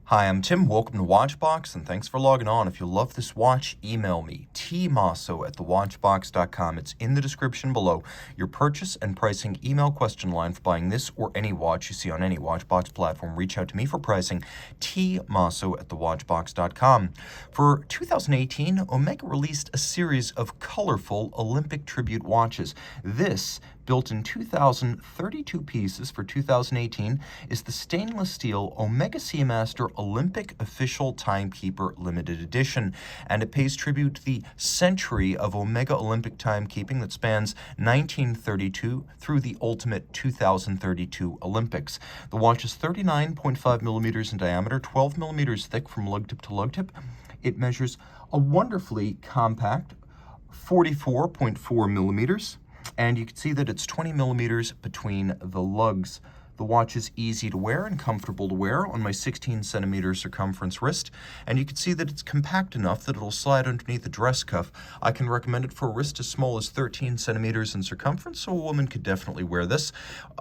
Hi, I'm Tim. Welcome to Watchbox, and thanks for logging on. If you love this watch, email me, tmosso@thewatchbox.com. It's in the description below. Your purchase and pricing email question line for buying this or any watch you see on any Watchbox platform. Reach out to me for pricing, tmosso@thewatchbox.com. For 2018, Omega released a series of colorful Olympic tribute watches. This, built in 2,032 pieces for 2018, is the stainless steel Omega Seamaster Olympic Official Timekeeper Limited Edition, and it pays tribute to the century of Omega Olympic timekeeping that spans 1932 through the ultimate 2032 Olympics. The watch is 39.5 millimeters in diameter, 12 millimeters thick from lug tip to lug tip. It measures a wonderfully compact 44.4 millimeters. And you can see that it's 20 millimeters between the lugs. The watch is easy to wear and comfortable to wear on my 16 centimeter circumference wrist, and you can see that it's compact enough that it'll slide underneath the dress cuff. I can recommend it for a wrist as small as 13 centimeters in circumference, so a woman could definitely wear this.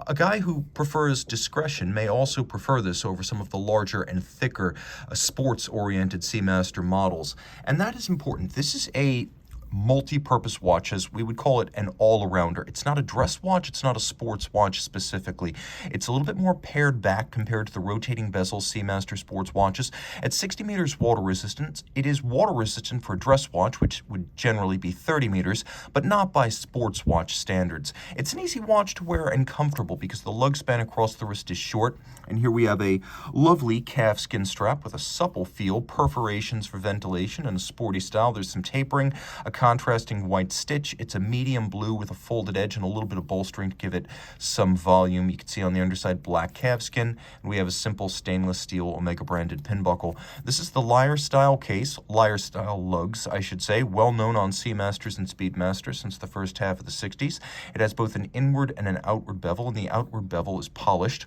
A guy who prefers discretion may also prefer this over some of the larger and thicker sports-oriented Seamaster models, and that is important. This is a multi-purpose watch, as we would call it, an all-arounder. It's not a dress watch, it's not a sports watch specifically. It's a little bit more pared back compared to the rotating bezel Seamaster sports watches. At 60 meters water resistance, it is water resistant for a dress watch, which would generally be 30 meters, but not by sports watch standards. It's an easy watch to wear and comfortable because the lug span across the wrist is short, and here we have a lovely calfskin strap with a supple feel, perforations for ventilation, and a sporty style. There's some tapering, a contrasting white stitch. It's a medium blue with a folded edge and a little bit of bolstering to give it some volume. You can see on the underside black calfskin, and we have a simple stainless steel Omega branded pin buckle. This is the lyre style case, lyre style lugs, I should say, well known on Seamasters and Speedmasters since the first half of the 60s. It has both an inward and an outward bevel, and the outward bevel is polished.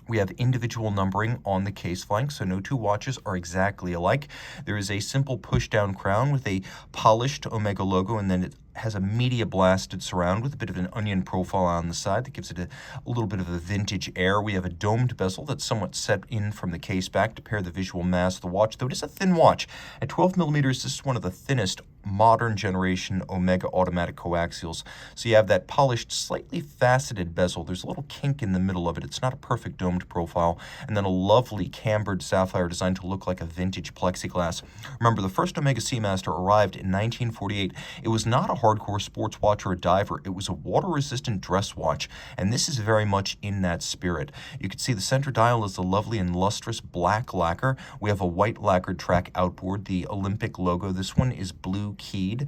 We have individual numbering on the case flank, so no two watches are exactly alike. There is a simple push-down crown with a polished Omega logo, and then it has a media blasted surround with a bit of an onion profile on the side that gives it a little bit of a vintage air. We have a domed bezel that's somewhat set in from the case back to pair the visual mass of the watch, though it is a thin watch. At 12 millimeters, this is one of the thinnest modern generation Omega automatic coaxials. So you have that polished, slightly faceted bezel. There's a little kink in the middle of it. It's not a perfect domed profile. And then a lovely cambered sapphire designed to look like a vintage plexiglass. Remember, the first Omega Seamaster arrived in 1948. It was not a hardcore sports watch or a diver. It was a water-resistant dress watch, and this is very much in that spirit. You can see the center dial is a lovely and lustrous black lacquer. We have a white lacquered track outboard, the Olympic logo. This one is blue keyed.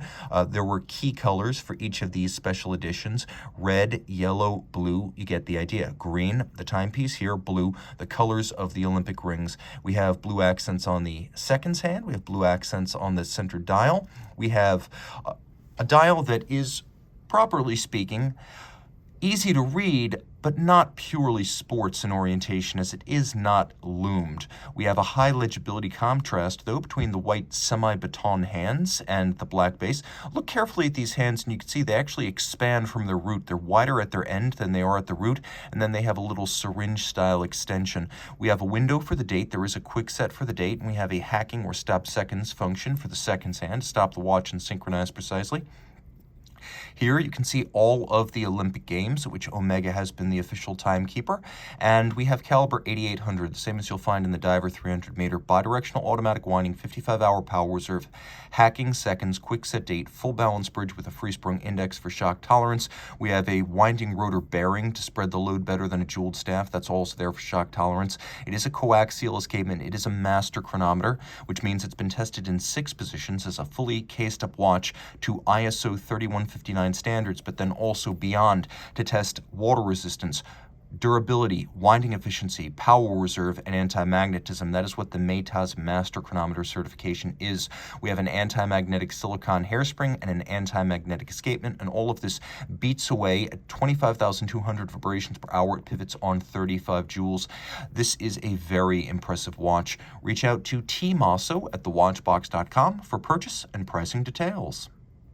There were key colors for each of these special editions: red, yellow, blue. You get the idea. Green, the timepiece here, blue, the colors of the Olympic rings. We have blue accents on the seconds hand. We have blue accents on the center dial. We have a dial that is, properly speaking, easy to read, but not purely sports in orientation, as it is not loomed. We have a high legibility contrast, though, between the white semi-baton hands and the black base. Look carefully at these hands, and you can see they actually expand from their root. They're wider at their end than they are at the root, and then they have a little syringe-style extension. We have a window for the date. There is a quick set for the date, and we have a hacking or stop seconds function for the seconds hand to stop the watch and synchronize precisely. Here you can see all of the Olympic Games, which Omega has been the official timekeeper, and we have caliber 8800, the same as you'll find in the Diver 300 meter, bidirectional automatic winding, 55-hour power reserve, hacking seconds, quick set date, full balance bridge with a free-sprung index for shock tolerance. We have a winding rotor bearing to spread the load better than a jeweled staff. That's also there for shock tolerance. It is a coaxial escapement. It is a master chronometer, which means it's been tested in 6 positions as a fully cased-up watch to ISO 3159 standards, but then also beyond to test water resistance, durability, winding efficiency, power reserve, and anti-magnetism. That is what the METAS Master Chronometer certification is. We have an anti-magnetic silicon hairspring and an anti-magnetic escapement, and all of this beats away at 25,200 vibrations per hour. It pivots on 35 joules. This is a very impressive watch. Reach out to Tim Mosso at thewatchbox.com for purchase and pricing details.